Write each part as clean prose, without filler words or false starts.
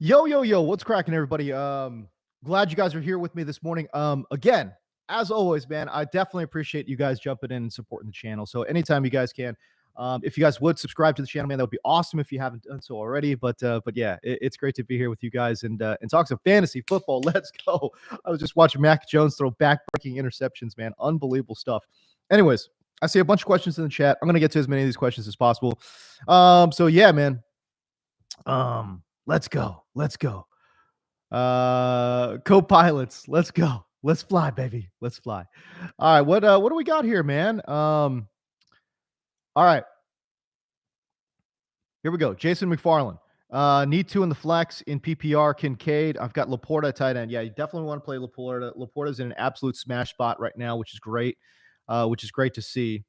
Yo, yo, yo, what's cracking, everybody? Glad you guys are here with me this morning. Again, as always, man, I definitely appreciate you guys jumping in and supporting the channel. So anytime you guys can, if you guys would subscribe to the channel, man, that would be awesome if you haven't done so already. But yeah, it's great to be here with you guys and talk some fantasy football. Let's go. I was just watching Mac Jones throw back-breaking interceptions, man. Unbelievable stuff. Anyways, I see a bunch of questions in the chat. I'm gonna get to as many of these questions as possible. So yeah, man. Let's go. Let's go. Co-pilots, let's go. Let's fly, baby. Let's fly. All right, what do we got here, man? All right. Here we go. Jason McFarland. Need two in the flex in PPR. Kincaid. I've got Laporta tight end. Yeah, you definitely want to play Laporta. Laporta's in an absolute smash spot right now, which is great. Which is great to see.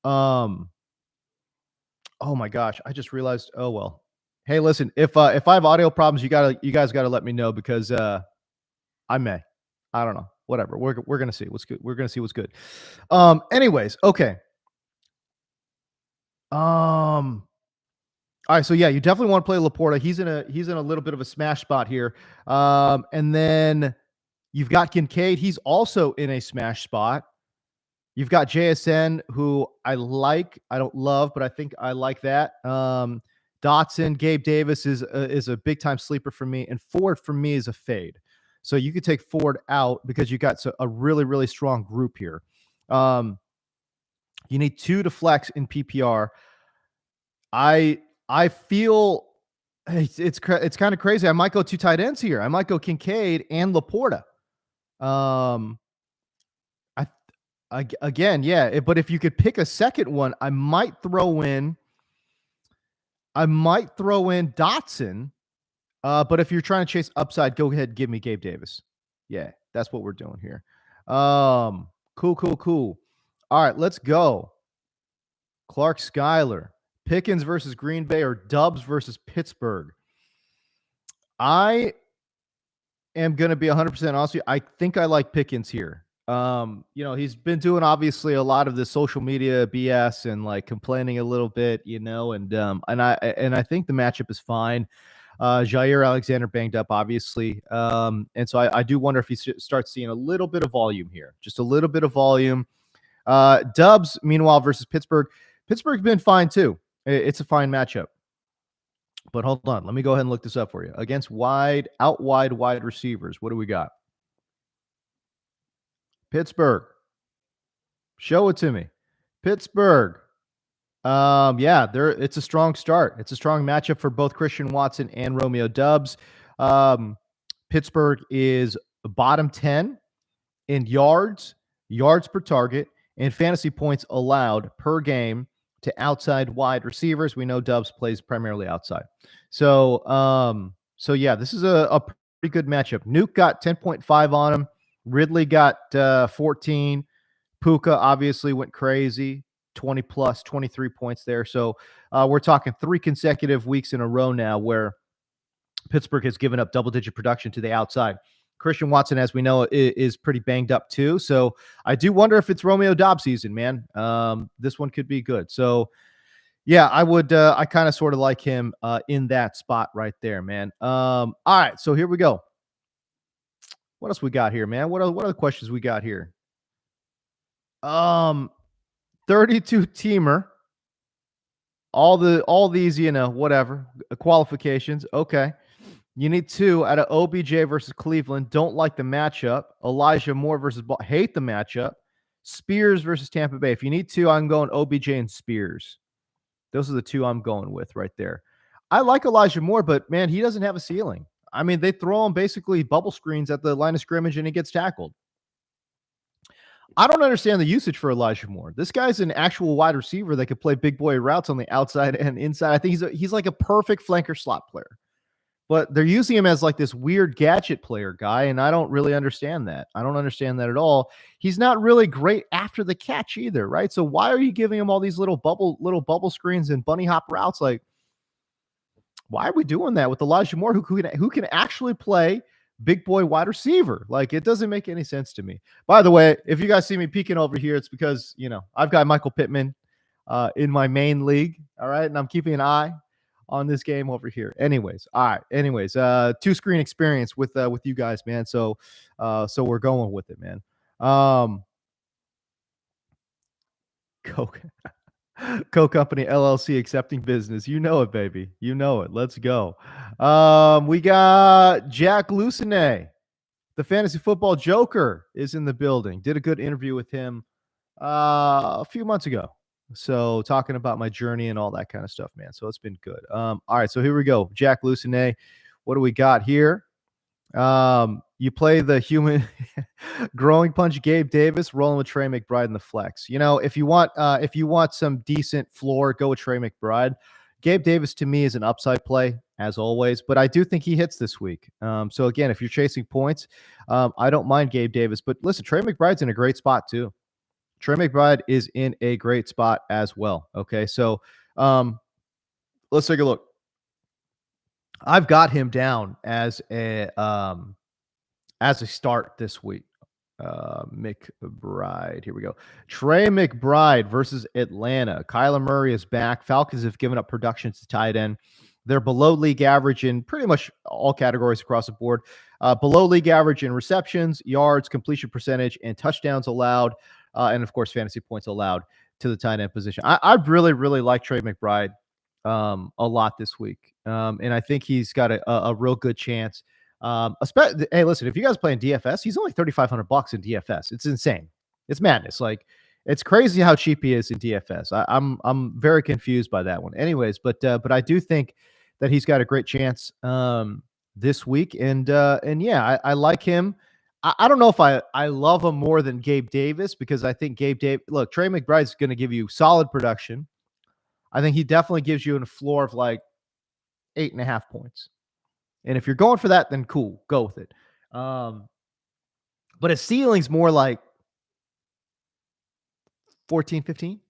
Oh my gosh, I just realized. Oh well. Hey, listen, if I have audio problems, you guys gotta let me know because I may. I don't know. Whatever. We're gonna see what's good. We're gonna see what's good. Anyways, okay. All right. So yeah, you definitely want to play Laporta. He's in a little bit of a smash spot here. And then you've got Kincaid. He's also in a smash spot. You've got JSN, who I like. I don't love, but I think I like that. Dotson, Gabe Davis is a big time sleeper for me, and Ford for me is a fade. So you could take Ford out because you got a really, really strong group here. You need two to flex in PPR. I feel it's kind of crazy. I might go two tight ends here. I might go Kincaid and Laporta. Again, yeah. But if you could pick a second one, I might throw in Dotson. But if you're trying to chase upside, go ahead and give me Gabe Davis. Yeah, that's what we're doing here. Cool. All right, let's go. Clark Schuyler, Pickens versus Green Bay or Dubs versus Pittsburgh. I am going to be 100% honest with you. I think I like Pickens here. He's been doing obviously a lot of the social media BS and like complaining a little bit, and I think the matchup is fine. Jair Alexander banged up, obviously. And so I do wonder if he starts seeing a little bit of volume here, just a little bit of volume. Dubs, meanwhile, versus Pittsburgh. Pittsburgh's been fine too. It's a fine matchup. But hold on. Let me go ahead and look this up for you. Against wide receivers, what do we got? Pittsburgh. Show it to me. Pittsburgh. Yeah, it's a strong start. It's a strong matchup for both Christian Watson and Romeo Dubs. Pittsburgh is bottom 10 in yards per target, and fantasy points allowed per game to outside wide receivers. We know Dubs plays primarily outside. So yeah, this is a pretty good matchup. Nuke got 10.5 on him. Ridley got 14. Puka obviously went crazy. 20 plus, 23 points there. So we're talking 3 consecutive weeks in a row now where Pittsburgh has given up double-digit production to the outside. Christian Watson, as we know, is pretty banged up too. So I do wonder if it's Romeo Dobbs season, man. This one could be good. So yeah, I kind of sort of like him in that spot right there, man. All right, so here we go. What else we got here, man? What other questions we got here? 32 teamer. All these, whatever qualifications. Okay. You need 2 out of OBJ versus Cleveland. Don't like the matchup. Elijah Moore versus hate the matchup. Spears versus Tampa Bay. If you need 2, I'm going OBJ and Spears. Those are the 2 I'm going with right there. I like Elijah Moore, but man, he doesn't have a ceiling. I mean, they throw him basically bubble screens at the line of scrimmage and he gets tackled. I don't understand the usage for Elijah Moore. This guy's an actual wide receiver that could play big boy routes on the outside and inside. I think he's like a perfect flanker slot player. But they're using him as like this weird gadget player guy, and I don't really understand that. I don't understand that at all. He's not really great after the catch either, right? So why are you giving him all these little bubble screens and bunny hop routes? Like, why are we doing that with Elijah Moore, who can actually play big boy wide receiver? Like, it doesn't make any sense to me. By the way, if you guys see me peeking over here, it's because I've got Michael Pittman in my main league, all right, and I'm keeping an eye on this game over here. Anyways, all right. Anyways, two screen experience with you guys, man. So we're going with it, man. Coke Co Company LLC accepting business. You know it, baby. You know it. Let's go. We got Jack Lucene, the fantasy football joker, is in the building. Did a good interview with him a few months ago. So talking about my journey and all that kind of stuff, man. So it's been good. All right, so here we go. Jack Lucene. What do we got here? You play the human growing punch Gabe Davis, rolling with Trey McBride in the flex. You know, if you want some decent floor, go with Trey McBride. Gabe Davis to me is an upside play as always, but I do think he hits this week. So again, if you're chasing points, I don't mind Gabe Davis. But listen, Trey McBride's in a great spot too. Trey McBride is in a great spot as well. Okay, so let's take a look. I've got him down as a start this week. McBride. Here we go. Trey McBride versus Atlanta. Kyler Murray is back. Falcons have given up production to tight end. They're below league average in pretty much all categories across the board. Below league average in receptions, yards, completion percentage, and touchdowns allowed. And of course, fantasy points allowed to the tight end position. I really, really like Trey McBride a lot this week. And I think he's got a real good chance. Hey, listen, if you guys play in DFS, he's only $3,500 in DFS. It's insane. It's madness. Like, it's crazy how cheap he is in DFS. I'm very confused by that one. Anyways, but I do think that he's got a great chance this week, and yeah, I like him. I don't know if I love him more than Gabe Davis, because I think look, Trey McBride's going to give you solid production. I think he definitely gives you a floor of like 8.5 points. And if you're going for that, then cool, go with it. But his ceiling's more like 14, 15,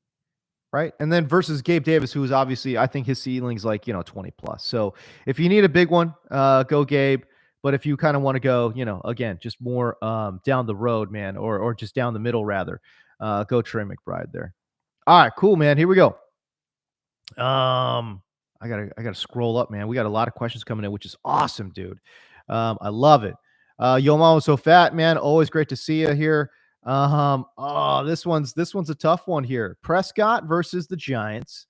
right? And then versus Gabe Davis, who is obviously, I think his ceiling's like, 20 plus. So if you need a big one, go Gabe. But if you kind of want to go, again, just more down the road, man, or just down the middle rather, go Trey McBride there. All right, cool, man. Here we go. I gotta scroll up, man. We got a lot of questions coming in, which is awesome, dude. I love it. Yo, mom was so fat, man. Always great to see you here. Oh, this one's a tough one here. Prescott versus the Giants,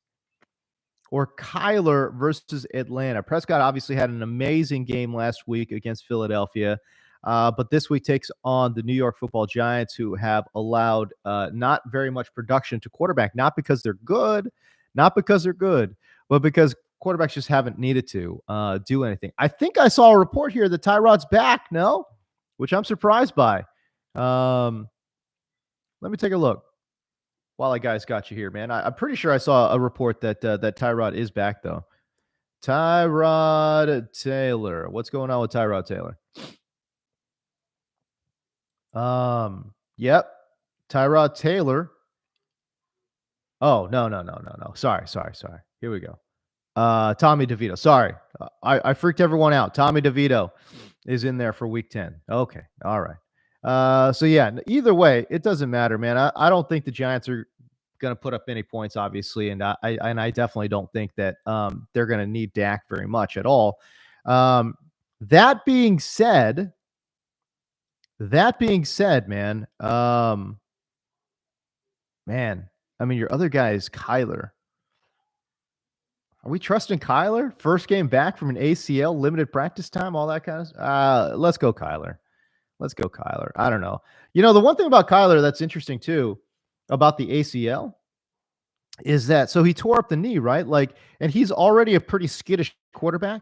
or Kyler versus Atlanta. Prescott obviously had an amazing game last week against Philadelphia, but this week takes on the New York Football Giants, who have allowed not very much production to quarterback, not because they're good, but because quarterbacks just haven't needed to do anything. I think I saw a report here that Tyrod's back, no? Which I'm surprised by. Let me take a look while I guys got you here, man. I'm pretty sure I saw a report that that Tyrod is back, though. Tyrod Taylor. What's going on with Tyrod Taylor? Yep. Tyrod Taylor. Oh, no. Sorry. Here we go. Tommy DeVito. Sorry. I freaked everyone out. Tommy DeVito is in there for week 10. Okay. All right. So yeah, either way, it doesn't matter, man. I don't think the Giants are going to put up any points, obviously, and I definitely don't think that they're going to need Dak very much at all. That being said, man, I mean, your other guy is Kyler. Are we trusting Kyler? First game back from an ACL, limited practice time, all that kind of stuff. Let's go Kyler. I don't know. The one thing about Kyler that's interesting too about the ACL is that, so he tore up the knee, right? Like, and he's already a pretty skittish quarterback,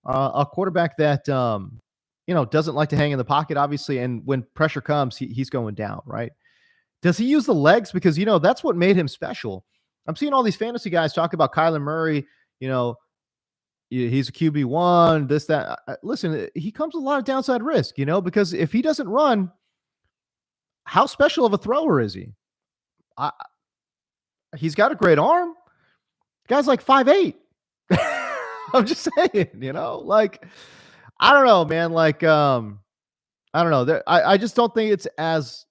a quarterback that, doesn't like to hang in the pocket, obviously. And when pressure comes, he's going down, right? Does he use the legs? Because, that's what made him special. I'm seeing all these fantasy guys talk about Kyler Murray, he's a QB1, this, that. Listen, he comes with a lot of downside risk, because if he doesn't run, how special of a thrower is he? He's got a great arm. Guy's like 5'8". I'm just saying, like, I don't know, man. Like, I don't know. I just don't think it's as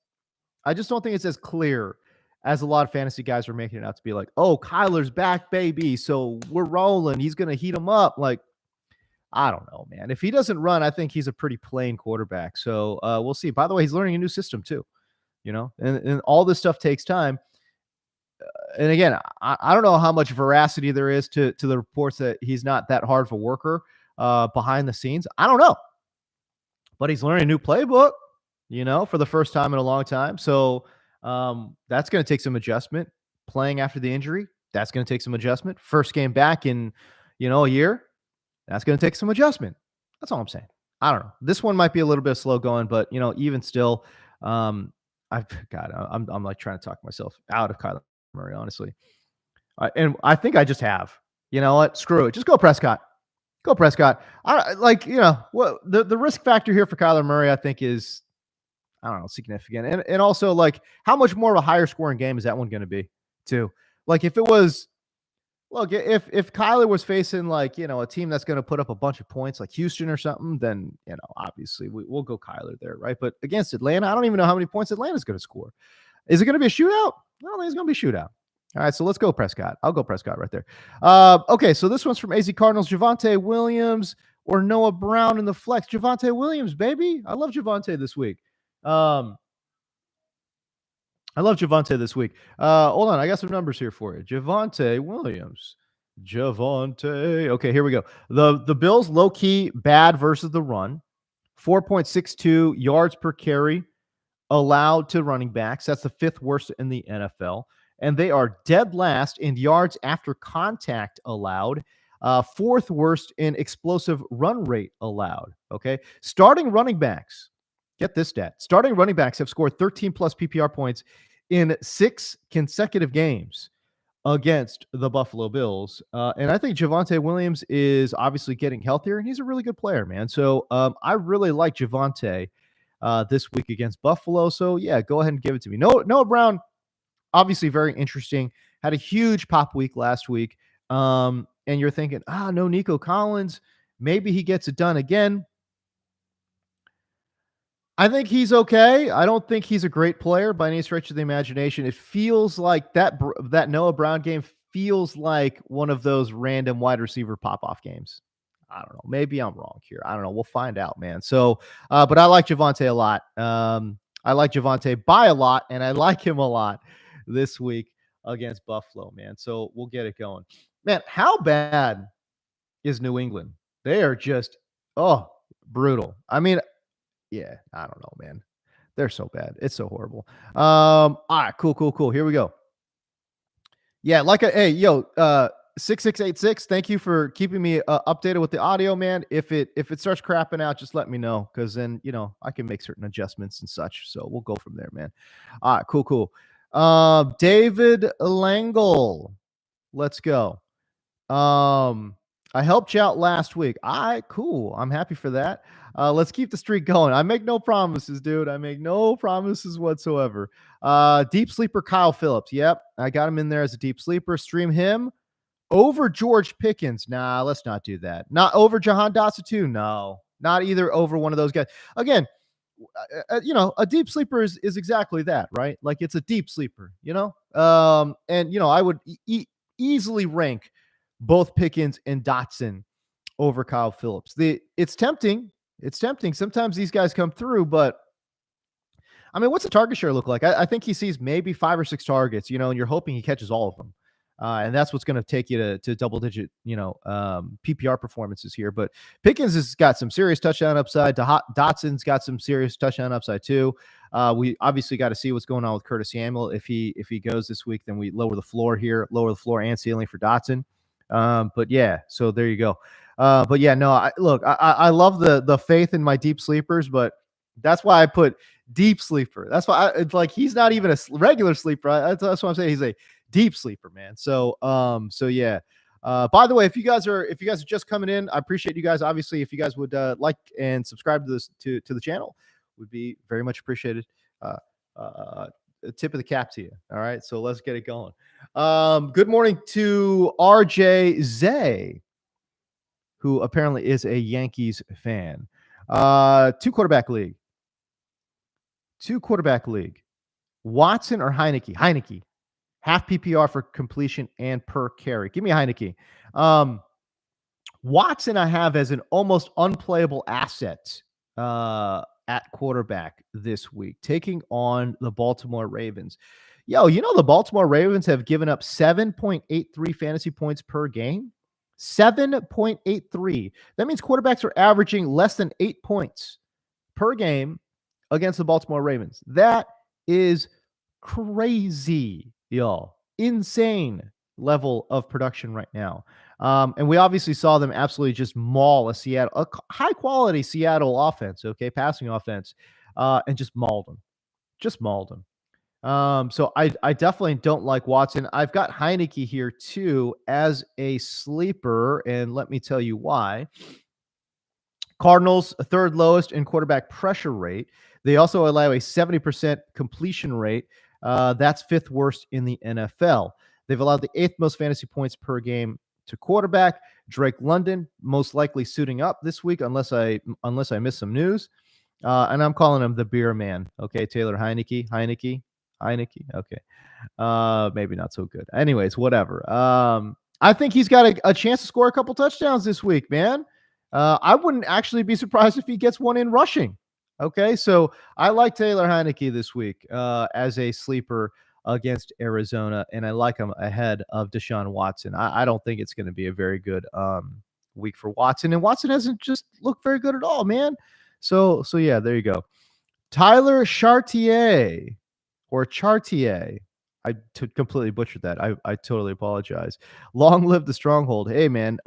clear as a lot of fantasy guys are making it out to be like, oh, Kyler's back, baby. So we're rolling. He's going to heat him up. Like, I don't know, man. If he doesn't run, I think he's a pretty plain quarterback. So we'll see. By the way, he's learning a new system too, and all this stuff takes time. And again, I don't know how much veracity there is to the reports that he's not that hard of a worker behind the scenes. I don't know, but he's learning a new playbook, for the first time in a long time. So that's going to take some adjustment. Playing after the injury, that's going to take some adjustment. First game back in, a year, that's going to take some adjustment. That's all I'm saying. I don't know. This one might be a little bit slow going, but even still, I'm like trying to talk myself out of Kyler Murray, honestly. And I think I just have. You know what? Screw it. Just go Prescott. Go Prescott. I like, what the risk factor here for Kyler Murray, I think, is, I don't know, significant. And also, like, how much more of a higher scoring game is that one going to be, too? Like, if it was, look, if Kyler was facing, like, a team that's going to put up a bunch of points, like Houston or something, then, obviously we'll go Kyler there, right? But against Atlanta, I don't even know how many points Atlanta's going to score. Is it going to be a shootout? I don't think it's going to be a shootout. All right, so let's go Prescott. I'll go Prescott right there. Okay, so this one's from AZ Cardinals. Javonte Williams or Noah Brown in the flex. Javonte Williams, baby. I love Javonte this week. Hold on, I got some numbers here for you. Javonte Williams. Okay, here we go. The Bills low-key bad versus the run. 4.62 yards per carry allowed to running backs. That's the 5th worst in the NFL. And they are dead last in yards after contact allowed, 4th worst in explosive run rate allowed. Okay. Starting running backs, get this stat. Starting running backs have scored 13 plus PPR points in 6 consecutive games against the Buffalo Bills. And I think Javonte Williams is obviously getting healthier, and he's a really good player, man. So I really like Javonte this week against Buffalo. So yeah, go ahead and give it to me. Noah Brown, obviously very interesting. Had a huge pop week last week. And you're thinking, no Nico Collins. Maybe he gets it done again. I think he's okay. I don't think he's a great player by any stretch of the imagination. It feels like that Noah Brown game feels like one of those random wide receiver pop-off games. I don't know. Maybe I'm wrong here. I don't know. We'll find out, man. So, but I like Javonte a lot. I like Javonte by a lot, and I like him a lot this week against Buffalo, man. So we'll get it going. Man, how bad is New England? They are just, brutal. I mean, yeah, I don't know, man. They're so bad. It's so horrible. All right, cool. Here we go. Yeah, hey, yo, 6686, thank you for keeping me updated with the audio, man. If it starts crapping out, just let me know, because then I can make certain adjustments and such. So we'll go from there, man. All right, cool. David Langle, let's go. I helped you out last week. All right, cool. I'm happy for that. Let's keep the streak going. I make no promises, dude. I make no promises whatsoever. Deep sleeper Kyle Phillips. Yep, I got him in there as a deep sleeper. Stream him over George Pickens. Nah, let's not do that. Not over Jahan Dotson too. No, not either over one of those guys. Again, a deep sleeper is exactly that, right? Like, it's a deep sleeper, and I would easily rank both Pickens and Dotson over Kyle Phillips. It's tempting. Sometimes these guys come through, but I mean, what's the target share look like? I think he sees maybe 5 or 6 targets, and you're hoping he catches all of them. And that's what's going to take you to double digit, PPR performances here. But Pickens has got some serious touchdown upside. Dotson's got some serious touchdown upside too. We obviously got to see what's going on with Curtis Samuel. If he goes this week, then we lower the floor and ceiling for Dotson. But yeah, so there you go. But yeah, no, I love the faith in my deep sleepers, but that's why I put deep sleeper. That's why it's like, he's not even a regular sleeper. That's what I'm saying. He's a deep sleeper, man. So yeah. By the way, if you guys are just coming in, I appreciate you guys. Obviously, if you guys would like and subscribe to this to the channel, would be very much appreciated. A tip of the cap to you. All right, so let's get it going. Good morning to RJ Zay, who apparently is a Yankees fan. Two quarterback league. Watson or Heineke? half PPR for completion and per carry. Give me Heineke. Um, Watson, I have as an almost unplayable asset at quarterback this week, taking on the Baltimore Ravens. Yo, the Baltimore Ravens have given up 7.83 fantasy points per game. 7.83. That means quarterbacks are averaging less than 8 points per game against the Baltimore Ravens. That is crazy, y'all. Insane level of production right now. And we obviously saw them absolutely just maul a high quality Seattle offense, okay, passing offense, and just mauled them. Just mauled them. So I definitely don't like Watson. I've got Heineke here too as a sleeper, and let me tell you why. Cardinals, third lowest in quarterback pressure rate. They also allow a 70% completion rate. That's fifth worst in the NFL. They've allowed the eighth most fantasy points per game to quarterback. Drake London most likely suiting up this week, unless I miss some news. And I'm calling him the beer man. Okay, Taylor Heineke. Okay. Maybe not so good. Anyways, whatever. I think he's got a chance to score a couple touchdowns this week, man. I wouldn't actually be surprised if he gets one in rushing. Okay, so I like Taylor Heineke this week as a sleeper against Arizona, and I like him ahead of Deshaun Watson. I don't think it's going to be a very good week for Watson, and Watson hasn't just looked very good at all, man. So yeah, there you go. Tyler Chartier or Chartier. Completely butchered that. I totally apologize. Long live the stronghold. Hey, man.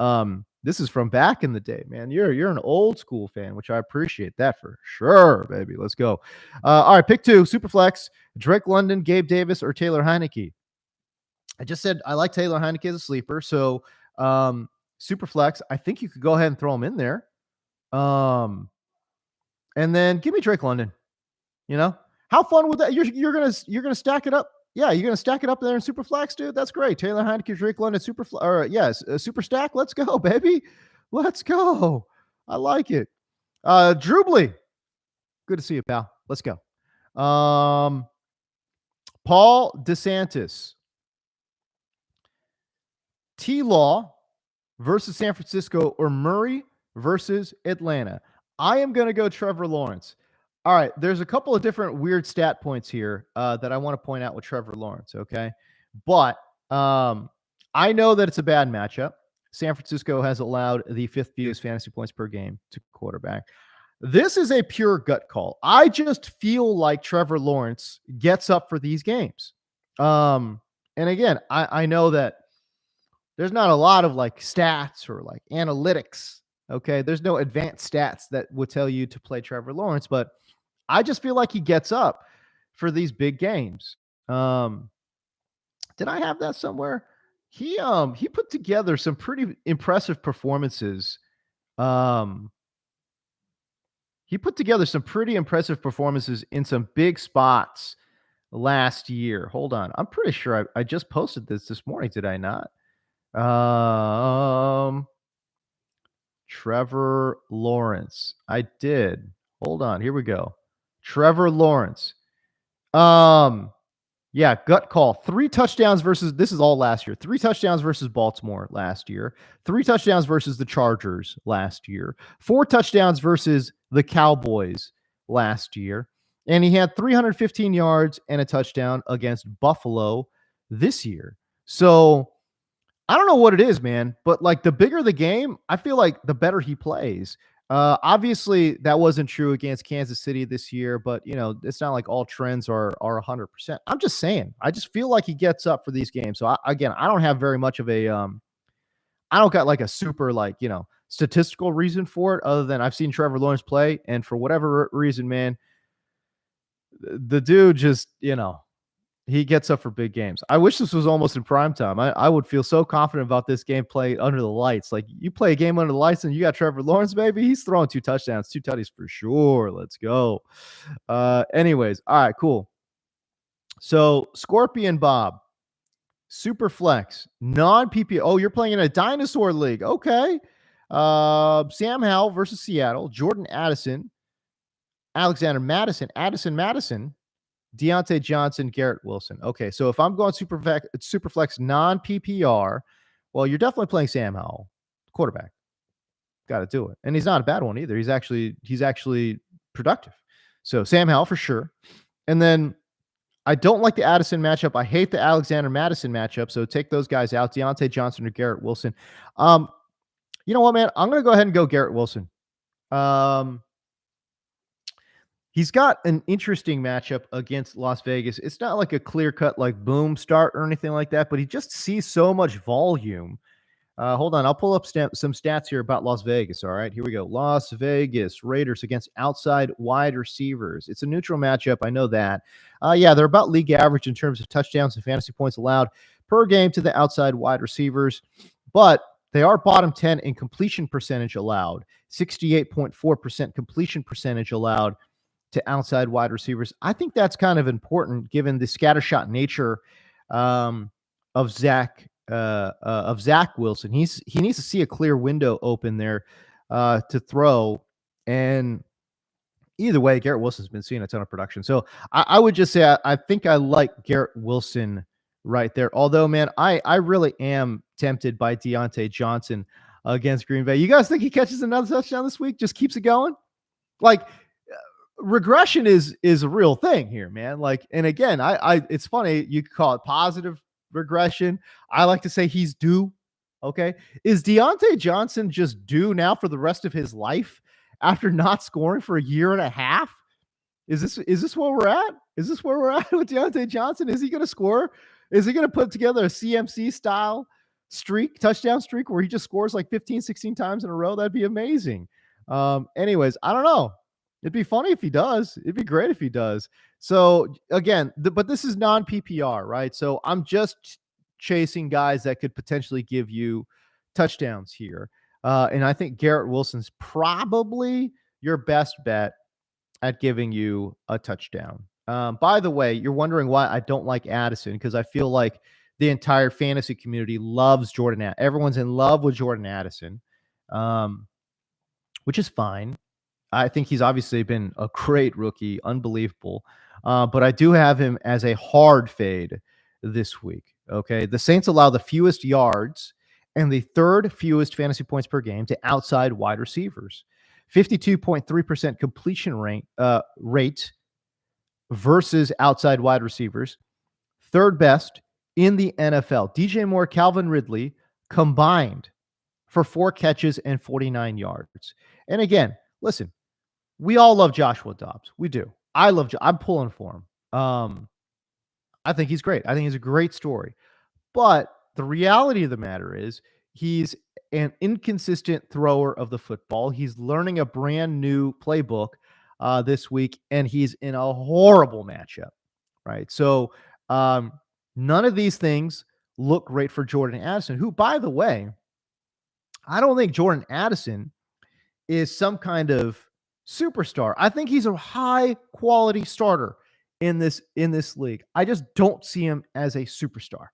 This is from back in the day, man. You're an old school fan, which I appreciate that for sure, baby. Let's go. All right, pick 2, Superflex, Drake London, Gabe Davis, or Taylor Heineke. I just said I like Taylor Heineke as a sleeper, so Superflex, I think you could go ahead and throw him in there. And then give me Drake London. How fun would that? You're gonna stack it up. Yeah, you're gonna stack it up there in super flex, dude. That's great. Taylor Heineke, Drake London, super stack. Let's go, baby. Let's go. I like it. Drubly, good to see you, pal. Let's go. Paul DeSantis, T-Law versus San Francisco, or Murray versus Atlanta. I am gonna go Trevor Lawrence. All right, there's a couple of different weird stat points here that I want to point out with Trevor Lawrence, okay? But I know that it's a bad matchup. San Francisco has allowed the fifth fewest fantasy points per game to quarterback. This is a pure gut call. I just feel like Trevor Lawrence gets up for these games. And again, I know that there's not a lot of like stats or like analytics, okay? There's no advanced stats that would tell you to play Trevor Lawrence, but I just feel like he gets up for these big games. Did I have that somewhere? He put together some pretty impressive performances. He put together some pretty impressive performances in some big spots last year. Hold on. I'm pretty sure I just posted this morning, did I not? Trevor Lawrence. I did. Hold on. Here we go. Trevor Lawrence. Yeah, gut call. 3 touchdowns versus, this is all last year. 3 touchdowns versus Baltimore last year. 3 touchdowns versus the Chargers last year. 4 touchdowns versus the Cowboys last year. And he had 315 yards and a touchdown against Buffalo this year. So I don't know what it is, man, but like the bigger the game, I feel like the better he plays. Obviously, that wasn't true against Kansas City this year, but it's not like all trends are 100%. I'm just saying, I just feel like he gets up for these games. So I don't have very much of a, I don't got like a super statistical reason for it, other than I've seen Trevor Lawrence play, and for whatever reason, man, the dude just he gets up for big games. I wish this was almost in prime time. I would feel so confident about this game played under the lights. Like, you play a game under the lights and you got Trevor Lawrence, baby. He's throwing 2 touchdowns, 2 tutties for sure. Let's go. Anyways, all right, cool. So Scorpion Bob, super flex, non-PPR. Oh, you're playing in a dinosaur league. Okay. Sam Howell versus Seattle, Jordan Addison, Alexander Madison, Madison, Deontay Johnson, Garrett Wilson. Okay, so if I'm going super flex non PPR, well, you're definitely playing Sam Howell, quarterback. Got to do it, and he's not a bad one either. He's actually productive. So Sam Howell for sure, and then I don't like the Addison matchup. I hate the Alexander Madison matchup. So take those guys out, Deontay Johnson or Garrett Wilson. Um, you know what, man? I'm going to go ahead and go Garrett Wilson. Um, He's got an interesting matchup against Las Vegas. It's not like a clear cut, like boom start or anything like that, but he just sees so much volume. Hold on, I'll pull up some stats here about Las Vegas. All right, here we go. Las Vegas Raiders against outside wide receivers. It's a neutral matchup. I know that. Yeah, they're about league average in terms of touchdowns and fantasy points allowed per game to the outside wide receivers, but they are bottom 10 in completion percentage allowed, 68.4% completion percentage allowed to outside wide receivers. I think that's kind of important given the scattershot nature um, of Zach Wilson. He needs to see a clear window open there to throw. And either way, Garrett Wilson's been seeing a ton of production. So I would just say I think I like Garrett Wilson right there. Although, man, I really am tempted by Deontay Johnson against Green Bay. You guys think he catches another touchdown this week? Just keeps it going? Like, regression is a real thing here, man. Like, and again, I it's funny, you could call it positive regression. I like to say he's due. Okay. Is Deontay Johnson just due now for the rest of his life after not scoring for a year and a half? Is this where we're at? Is this where we're at with Deontay Johnson? Is he going to score? Is he going to put together a CMC style touchdown streak where he just scores like 15, 16 times in a row? That'd be amazing. Anyways, I don't know. It'd be funny if he does. It'd be great if he does. So again, but this is non PPR, right? So I'm just chasing guys that could potentially give you touchdowns here. And I think Garrett Wilson's probably your best bet at giving you a touchdown. By the way, you're wondering why I don't like Addison, because I feel like the entire fantasy community loves Jordan. Everyone's in love with Jordan Addison, which is fine. I think he's obviously been a great rookie, unbelievable. But I do have him as a hard fade this week. Okay. The Saints allow the fewest yards and the third fewest fantasy points per game to outside wide receivers. 52.3% completion rate versus outside wide receivers. Third best in the NFL. DJ Moore, Calvin Ridley combined for 4 catches and 49 yards. And again, listen, we all love Joshua Dobbs. We do. I'm pulling for him. I think he's great. I think he's a great story. But the reality of the matter is he's an inconsistent thrower of the football. He's learning a brand new playbook this week, and he's in a horrible matchup, right? So none of these things look great for Jordan Addison, who, by the way, I don't think Jordan Addison is some kind of superstar. I think he's a high quality starter in this league. I just don't see him as a superstar.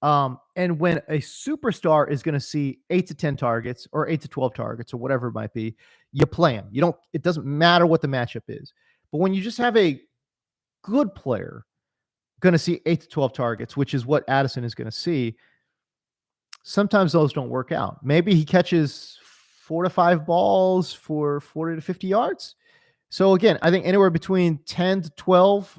And when a superstar is going to see 8 to 10 targets or 8 to 12 targets or whatever it might be, you play him. It doesn't matter what the matchup is. But when you just have a good player going to see 8 to 12 targets, which is what Addison is going to see, sometimes those don't work out. Maybe he catches 4 to 5 balls for 40 to 50 yards. So again, I think anywhere between 8 to 12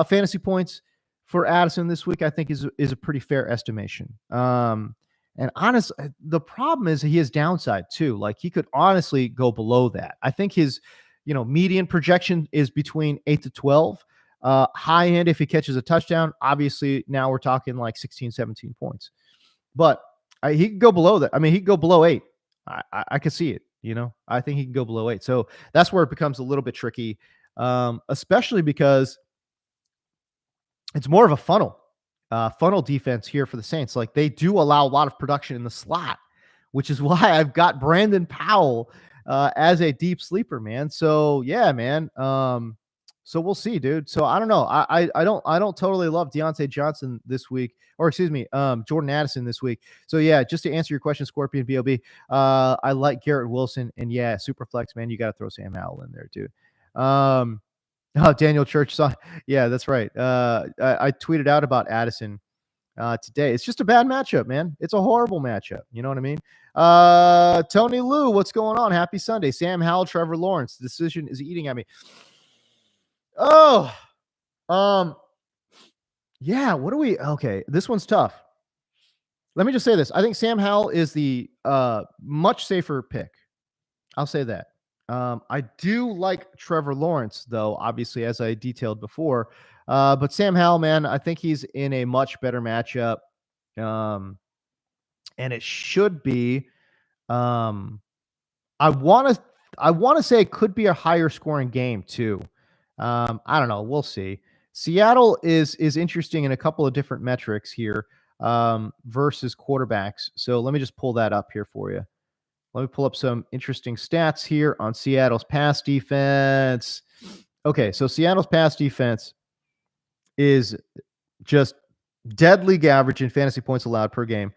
fantasy points for Addison this week, I think is a pretty fair estimation. And honestly, the problem is he has downside too. Like, he could honestly go below that. I think his, median projection is between 8 to 12. High end, if he catches a touchdown, obviously now we're talking like 16, 17 points. But he could go below that. I mean, he could go below 8. I could see it. I think he can go below 8. So that's where it becomes a little bit tricky, especially because it's more of a funnel defense here for the Saints. Like, they do allow a lot of production in the slot, which is why I've got Brandon Powell as a deep sleeper, man. So yeah, man. So we'll see, dude. So I don't know. I don't totally love Deontay Johnson this week, or excuse me, Jordan Addison this week. So yeah, just to answer your question, Scorpion BOB, I like Garrett Wilson, and yeah, super flex, man. You got to throw Sam Howell in there, dude. Oh, Daniel Church saw. Yeah, that's right. I tweeted out about Addison today. It's just a bad matchup, man. It's a horrible matchup. You know what I mean? Tony Lou, what's going on? Happy Sunday. Sam Howell, Trevor Lawrence. The decision is eating at me. Oh, um, yeah. What do we? Okay, this one's tough. Let me just say this. I think Sam Howell is the much safer pick. I'll say that. I do like Trevor Lawrence, though, obviously, as I detailed before. But Sam Howell, man, I think he's in a much better matchup. Um, and it should be. Um, I want to. I want to say it could be a higher scoring game too. I don't know. We'll see. Seattle is interesting in a couple of different metrics here versus quarterbacks. So let me just pull that up here for you. Let me pull up some interesting stats here on Seattle's pass defense. Okay, so Seattle's pass defense is just dead league average in fantasy points allowed per game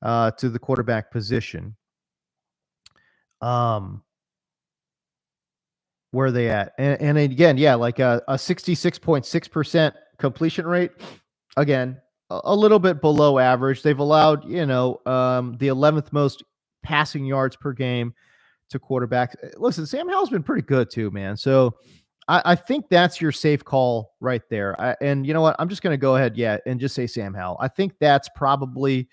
to the quarterback position. Where are they at? And again, yeah, like a 66.6% completion rate. Again, a little bit below average. They've allowed, the 11th most passing yards per game to quarterbacks. Listen, Sam Howell's been pretty good too, man. So I think that's your safe call right there. And you know what? I'm just going to go ahead, and just say Sam Howell. I think that's probably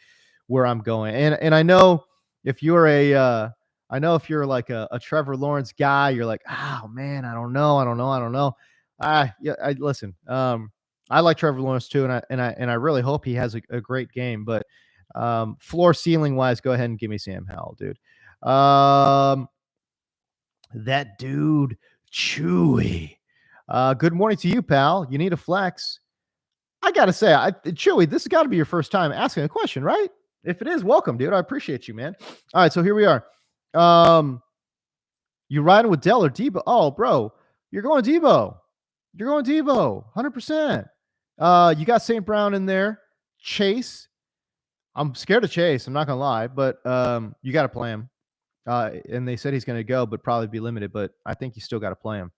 where I'm going. And I know if you're if you're like a Trevor Lawrence guy, you're like, oh man, I don't know. Yeah, I listen. I like Trevor Lawrence too, and I really hope he has a great game. But floor ceiling wise, go ahead and give me Sam Howell, dude. That dude, Chewy. Good morning to you, pal. You need a flex. I gotta say, Chewy, this has got to be your first time asking a question, right? If it is, welcome, dude. I appreciate you, man. All right, so here we are. You riding with Dell or Debo? Oh, bro, you're going Debo. You're going Debo, 100%. You got St. Brown in there. Chase. I'm scared of Chase. I'm not gonna lie, but you got to play him. And they said he's going to go, but probably be limited. But I think you still got to play him.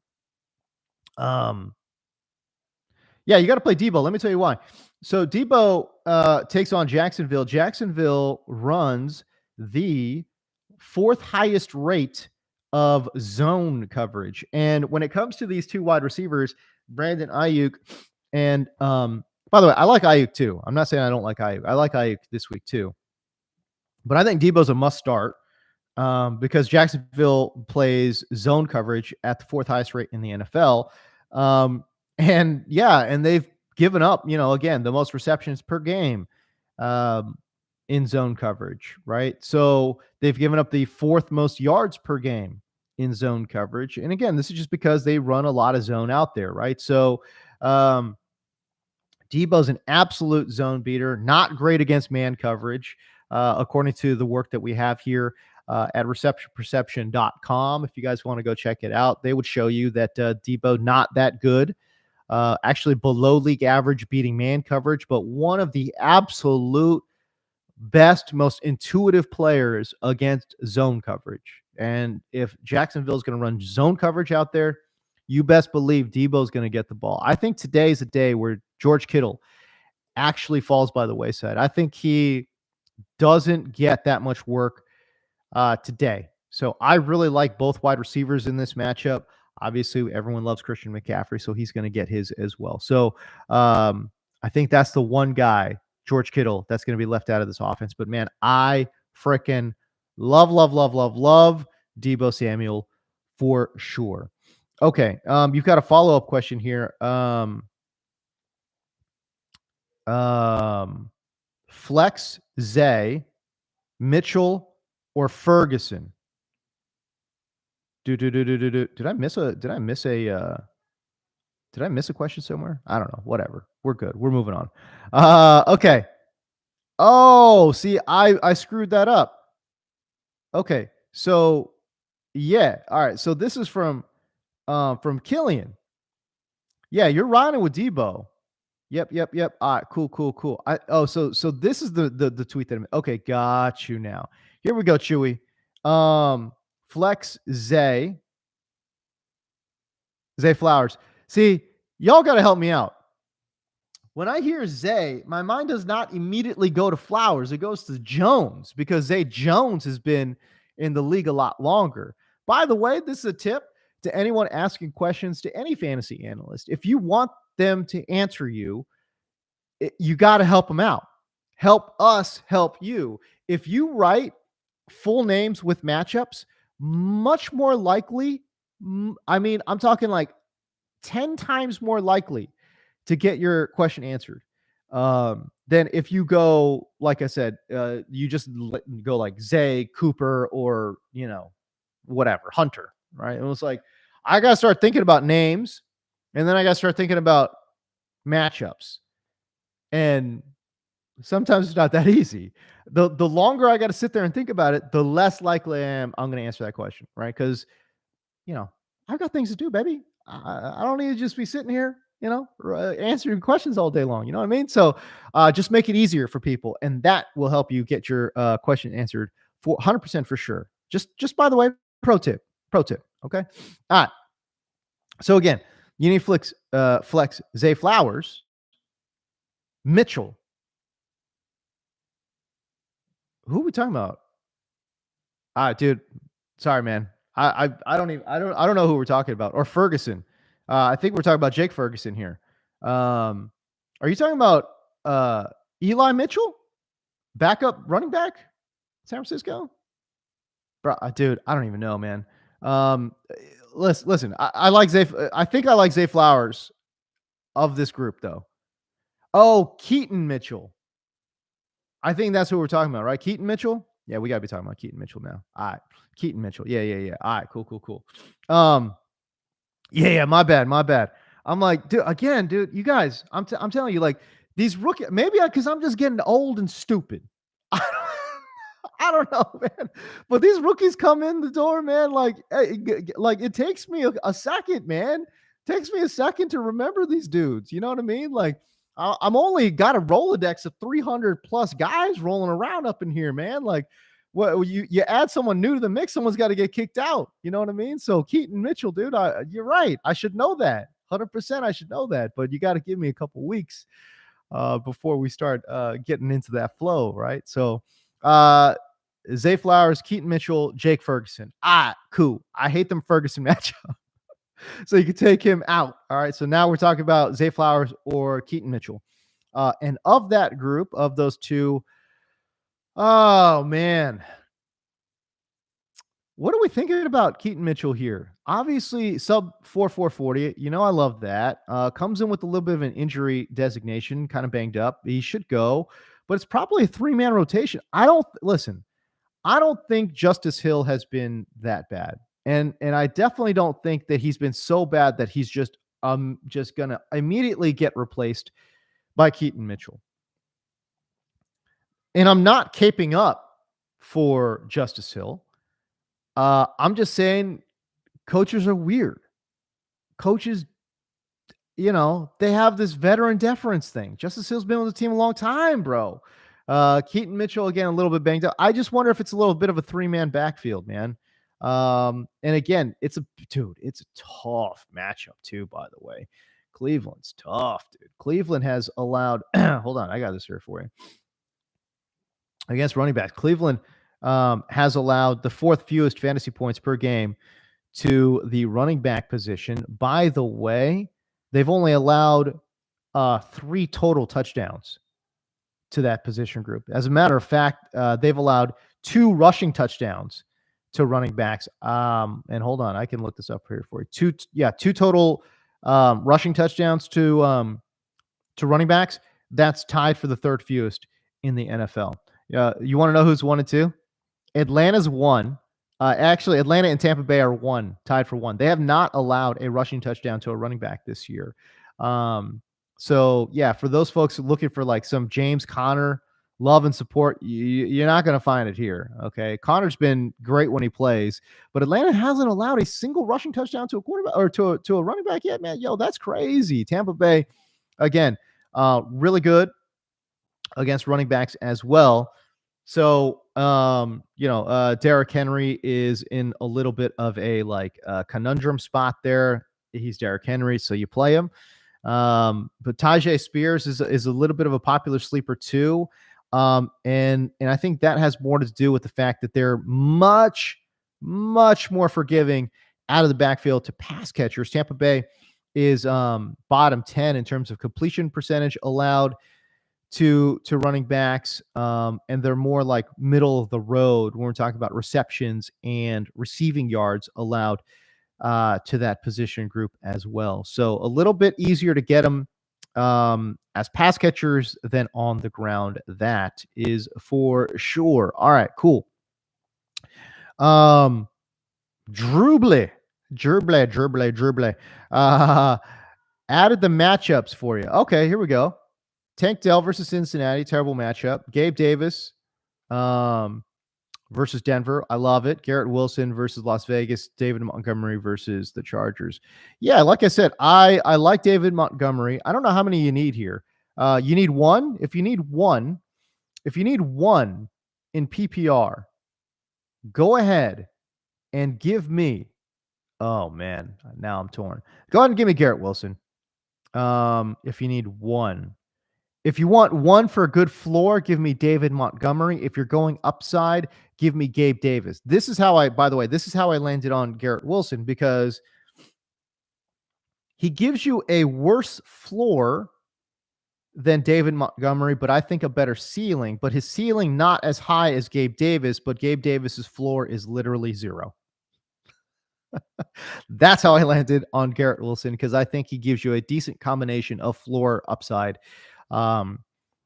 Yeah, you got to play Debo. Let me tell you why. So Debo takes on Jacksonville. Jacksonville runs the fourth highest rate of zone coverage. And when it comes to these two wide receivers, Brandon Ayuk and by the way, I like Ayuk too. I'm not saying I don't like Ayuk. I like Ayuk this week too. But I think Debo's a must start because Jacksonville plays zone coverage at the fourth highest rate in the NFL. And they've given up, again, the most receptions per game in zone coverage, right? So they've given up the fourth most yards per game in zone coverage. And again, this is just because they run a lot of zone out there, right? So Debo's an absolute zone beater, not great against man coverage, according to the work that we have here at receptionperception.com. If you guys want to go check it out, they would show you that Debo not that good, actually below league average beating man coverage, but one of the absolute best, most intuitive players against zone coverage. And if Jacksonville is going to run zone coverage out there, you best believe Debo's going to get the ball. I think today is a day where George Kittle actually falls by the wayside. I think he doesn't get that much work today. So I really like both wide receivers in this matchup. Obviously, everyone loves Christian McCaffrey, so he's going to get his as well. So I think that's the one guy, George Kittle, that's going to be left out of this offense. But man, I freaking love Debo Samuel for sure. Okay, you've got a follow-up question here. Flex, Zay, Mitchell, or Ferguson? Did I miss a question somewhere? I don't know. Whatever. We're good. We're moving on. Okay. Oh, see, I screwed that up. Okay. So yeah. All right. So this is from Killian. Yeah, you're riding with Debo. Yep. All right, cool. So this is the tweet that okay, got you now. Here we go, Chewy. Flex Zay Flowers. See, y'all got to help me out. When I hear Zay, my mind does not immediately go to Flowers. It goes to Jones because Zay Jones has been in the league a lot longer. By the way, this is a tip to anyone asking questions to any fantasy analyst. If you want them to answer you, you got to help them out. Help us help you. If you write full names with matchups, much more likely, I mean, I'm talking like 10 times more likely to get your question answered than if you go, like I said, you just go like Zay, Cooper, or, whatever, Hunter, right? It was like, I got to start thinking about names, and then I got to start thinking about matchups. And sometimes it's not that easy. The longer I got to sit there and think about it, the less likely I'm going to answer that question, right? Because you know, I've got things to do, baby. I don't need to just be sitting here, answering questions all day long. You know what I mean? So just make it easier for people, and that will help you get your question answered for 100% for sure. Just by the way, pro tip. Okay. All right. So again, you need flex Zay Flowers, Mitchell. Who are we talking about? All right, dude. Sorry, man. I don't know who we're talking about, or Ferguson. I think we're talking about Jake Ferguson here. Are you talking about Eli Mitchell, backup running back, San Francisco? Bro, dude, I don't even know, man. Um, listen. I like Zay. I think I like Zay Flowers of this group, though. Oh, Keaton Mitchell. I think that's who we're talking about, right? Keaton Mitchell. Yeah, we gotta be talking about Keaton Mitchell now. All right, Keaton Mitchell. Yeah. All right, cool. Um, yeah. My bad. I'm like, dude. You guys, I'm telling you, like these rookie. Maybe because I'm just getting old and stupid. I don't know, man. But these rookies come in the door, man. Like, like it takes me a second, man. It takes me a second to remember these dudes. You know what I mean? Like, I'm only got a Rolodex of 300 plus guys rolling around up in here, man. Like, what you add someone new to the mix, someone's got to get kicked out. You know what I mean? So Keaton Mitchell, dude, you're right. I should know that. 100%, I should know that. But you got to give me a couple weeks before we start getting into that flow, right? So. Zay Flowers, Keaton Mitchell, Jake Ferguson. Cool. I hate them Ferguson matchup. So you can take him out. All right. So now we're talking about Zay Flowers or Keaton Mitchell. And of that group, of those two, oh man. What are we thinking about Keaton Mitchell here? Obviously, sub 4.40. I love that. Comes in with a little bit of an injury designation, kind of banged up. He should go, but it's probably a 3-man rotation. I don't think Justice Hill has been that bad. And I definitely don't think that he's been so bad that he's just gonna immediately get replaced by Keaton Mitchell. And I'm not caping up for Justice Hill. I'm just saying coaches are weird. Coaches, they have this veteran deference thing. Justice Hill's been with the team a long time, bro. Keaton Mitchell, again, a little bit banged up. I just wonder if it's a little bit of a 3-man backfield, man. And again, it's a tough matchup too, by the way. Cleveland's tough, dude. Cleveland has allowed, hold on, I got this here for you. Against running backs, Cleveland has allowed the 4th fewest fantasy points per game to the running back position. By the way, they've only allowed 3 total touchdowns to that position group. As a matter of fact, they've allowed 2 rushing touchdowns to running backs. And hold on, I can look this up here for you. 2 total rushing touchdowns to running backs. That's tied for the 3rd fewest in the NFL. You want to know who's 1 and 2? Atlanta's 1. Actually, Atlanta and Tampa Bay are 1, tied for 1. They have not allowed a rushing touchdown to a running back this year. So yeah, for those folks looking for like some James Conner love and support, you're not going to find it here. Okay. Conner's been great when he plays, but Atlanta hasn't allowed a single rushing touchdown to a quarterback or to a running back yet, man. Yo, that's crazy. Tampa Bay, again, really good against running backs as well. So, Derrick Henry is in a little bit of a conundrum spot there. he's Derrick Henry, so you play him. But Tajay Spears is a little bit of a popular sleeper too. And I think that has more to do with the fact that they're much more forgiving out of the backfield to pass catchers. Tampa Bay is bottom 10 in terms of completion percentage allowed to running backs, and they're more like middle of the road when we're talking about receptions and receiving yards allowed to that position group as well. So a little bit easier to get them as pass catchers than on the ground. That is for sure. All right, cool. Um, Dribble. Uh, Added the matchups for you. Okay, here we go. Tank Dell versus Cincinnati, terrible matchup. Gabe Davis versus Denver. I love it. Garrett Wilson versus Las Vegas. David Montgomery versus the Chargers. Yeah, like I said, I like David Montgomery. I don't know how many you need here. You need one. If you need one in PPR, go ahead and give me. Oh man, now I'm torn. Go ahead and give me Garrett Wilson. If you need one. If you want one for a good floor, give me David Montgomery. If you're going upside, give me Gabe Davis. This is how I landed on Garrett Wilson, because he gives you a worse floor than David Montgomery, but I think a better ceiling. But his ceiling not as high as Gabe Davis, but Gabe Davis's floor is literally 0. That's how I landed on Garrett Wilson, because I think he gives you a decent combination of floor upside. And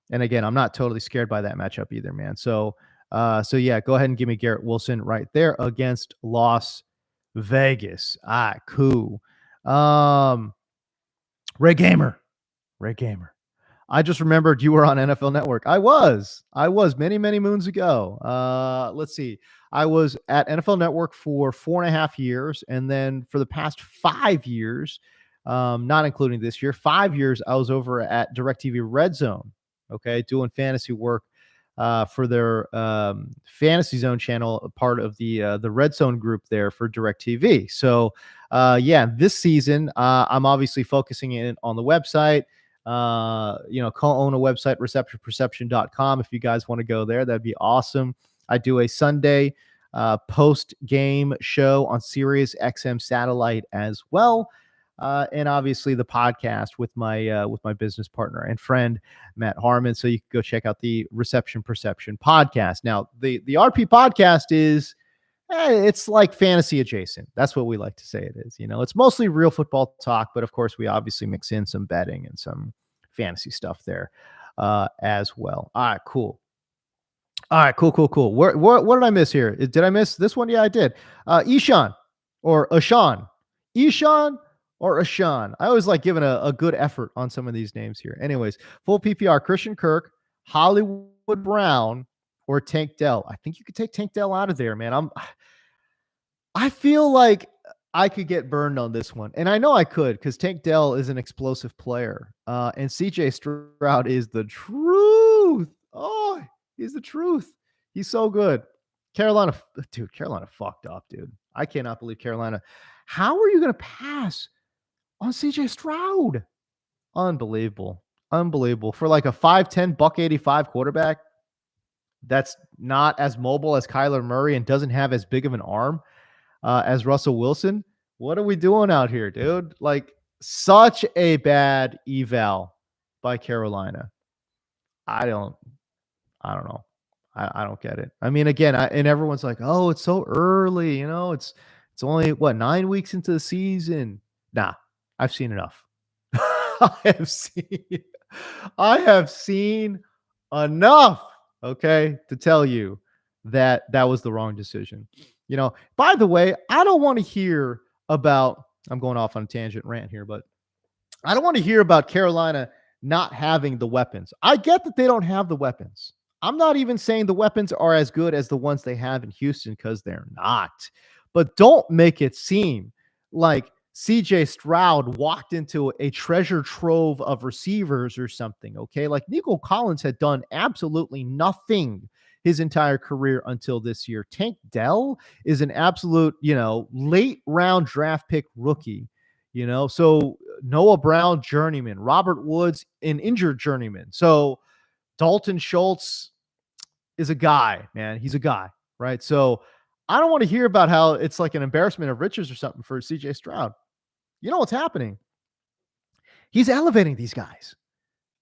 again, I'm not totally scared by that matchup either, man. So yeah, go ahead and give me Garrett Wilson right there against Las Vegas. Cool. Ray Gamer. I just remembered you were on NFL Network. I was many moons ago. Let's see. I was at NFL Network for 4.5 years. And then for the past 5 years, not including this year, 5 years, I was over at DirecTV Red Zone. Okay. Doing fantasy work, for their, Fantasy Zone channel, part of the Red Zone group there for DirecTV. So, yeah, this season, I'm obviously focusing in on the website. Co-own a website, receptionperception.com. If you guys want to go there, that'd be awesome. I do a Sunday post-game show on Sirius XM satellite as well. And obviously the podcast with my business partner and friend, Matt Harmon. So you can go check out the Reception Perception podcast. Now, the RP podcast is, it's like fantasy adjacent. That's what we like to say it is. It's mostly real football talk, but of course we obviously mix in some betting and some fantasy stuff there as well. All right, cool. What did I miss here? Did I miss this one? Yeah, I did. Eshan or Ashan. I always like giving a good effort on some of these names here. Anyways, full PPR, Christian Kirk, Hollywood Brown, or Tank Dell. I think you could take Tank Dell out of there, man. I feel like I could get burned on this one. And I know I could, because Tank Dell is an explosive player. And CJ Stroud is the truth. Oh, he's the truth. He's so good. Carolina fucked up, dude. I cannot believe Carolina. How are you going to pass on CJ Stroud? Unbelievable. For like a 5'10", $185 quarterback that's not as mobile as Kyler Murray and doesn't have as big of an arm as Russell Wilson. What are we doing out here, dude? Like, such a bad eval by Carolina. I don't know. I don't get it. I mean, again, and everyone's like, oh, it's so early. It's only 9 weeks into the season. Nah, I've seen enough. I have seen enough, okay, to tell you that was the wrong decision. By the way, I don't want to hear about, I'm going off on a tangent rant here, but I don't want to hear about Carolina not having the weapons. I get that they don't have the weapons. I'm not even saying the weapons are as good as the ones they have in Houston, because they're not. But don't make it seem like CJ Stroud walked into a treasure trove of receivers or something, okay? Like, Nico Collins had done absolutely nothing his entire career until this year. Tank Dell is an absolute, late round draft pick rookie, So Noah Brown, journeyman. Robert Woods, an injured journeyman. So Dalton Schultz is a guy, man. He's a guy, right? So I don't want to hear about how it's like an embarrassment of riches or something for CJ Stroud. You know what's happening? He's elevating these guys.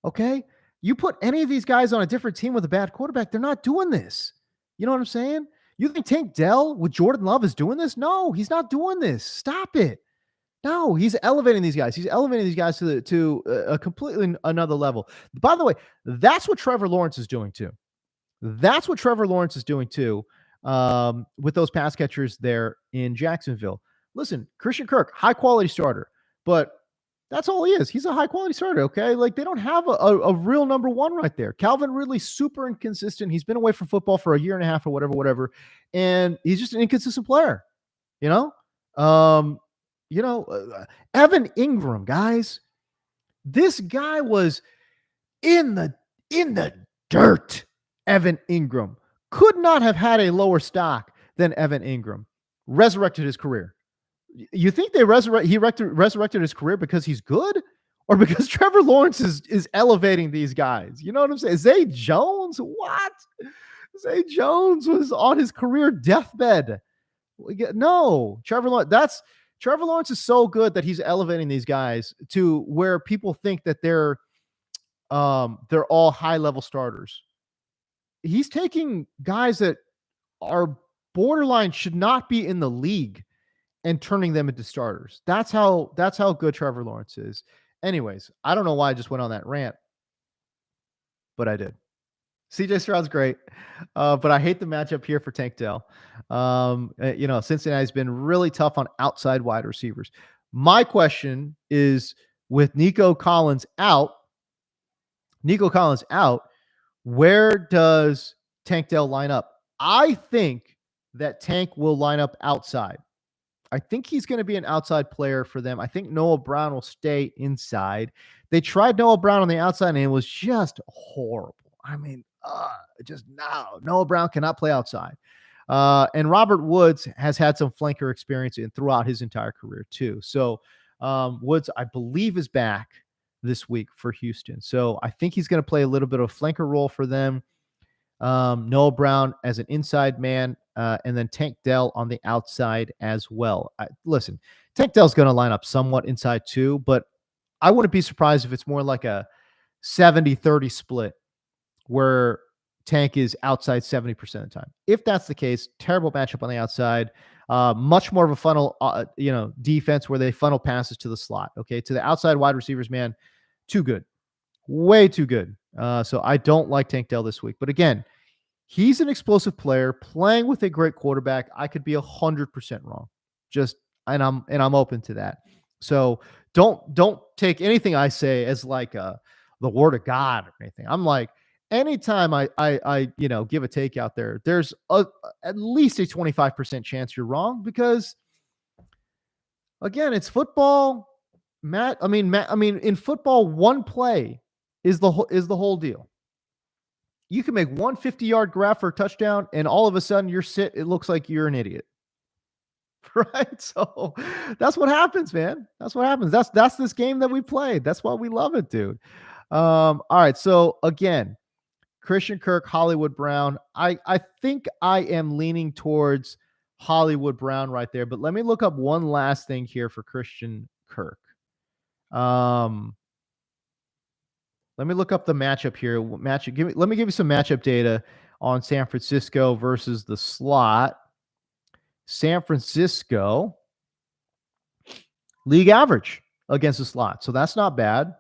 Okay. You put any of these guys on a different team with a bad quarterback, they're not doing this. You know what I'm saying? You think Tank Dell with Jordan Love is doing this? No, he's not doing this. Stop it. No, he's elevating these guys. He's elevating these guys to a completely another level. By the way, that's what Trevor Lawrence is doing too. That's what Trevor Lawrence is doing too, with those pass catchers there in Jacksonville. Listen, Christian Kirk, high quality starter, but that's all he is. He's a high quality starter. Okay. Like they don't have a real number one right there. Calvin Ridley, super inconsistent. He's been away from football for a year and a half or whatever. And he's just an inconsistent player, you know? Um, Evan Ingram, guys, this guy was in the dirt. Evan Ingram could not have had a lower stock than Evan Ingram. Resurrected his career. You think he resurrected his career because he's good, or because Trevor Lawrence is elevating these guys? You know what I'm saying? Zay Jones, what? Zay Jones was on his career deathbed. No, Trevor Lawrence is so good that he's elevating these guys to where people think that they're all high level starters. He's taking guys that are borderline should not be in the league and turning them into starters. That's how good Trevor Lawrence is. Anyways, I don't know why I just went on that rant, but I did. CJ Stroud's great, but I hate the matchup here for Tank Dell. Cincinnati's been really tough on outside wide receivers. My question is, with Nico Collins out, where does Tank Dell line up? I think that Tank will line up outside. I think he's going to be an outside player for them. I think Noah Brown will stay inside. They tried Noah Brown on the outside, and it was just horrible. I mean, Noah Brown cannot play outside. And Robert Woods has had some flanker experience throughout his entire career too. So Woods, I believe, is back this week for Houston. So I think he's going to play a little bit of a flanker role for them. Noah Brown as an inside man, and then Tank Dell on the outside as well. Listen, Tank Dell's going to line up somewhat inside too, but I wouldn't be surprised if it's more like a 70-30 split where Tank is outside 70% of the time. If that's the case, terrible matchup on the outside. Much more of a funnel, defense where they funnel passes to the slot. Okay, to the outside wide receivers, man, too good, way too good. So I don't like Tank Dell this week. But again, he's an explosive player playing with a great quarterback. I could be 100% wrong. And I'm open to that. So don't take anything I say as like the word of God or anything. I'm like, anytime I give a take out there, there's at least a 25% chance you're wrong, because again, it's football. Matt, in football, one play is the whole deal. You can make 150-yard grab for a touchdown, and all of a sudden it looks like you're an idiot. Right? So that's what happens, man. That's what happens. That's this game that we played. That's why we love it, dude. All right. So again, Christian Kirk, Hollywood Brown. I think I am leaning towards Hollywood Brown right there, but let me look up one last thing here for Christian Kirk. Let me look up the matchup here. Let me give you some matchup data on San Francisco versus the slot. San Francisco, league average against the slot, so that's not bad.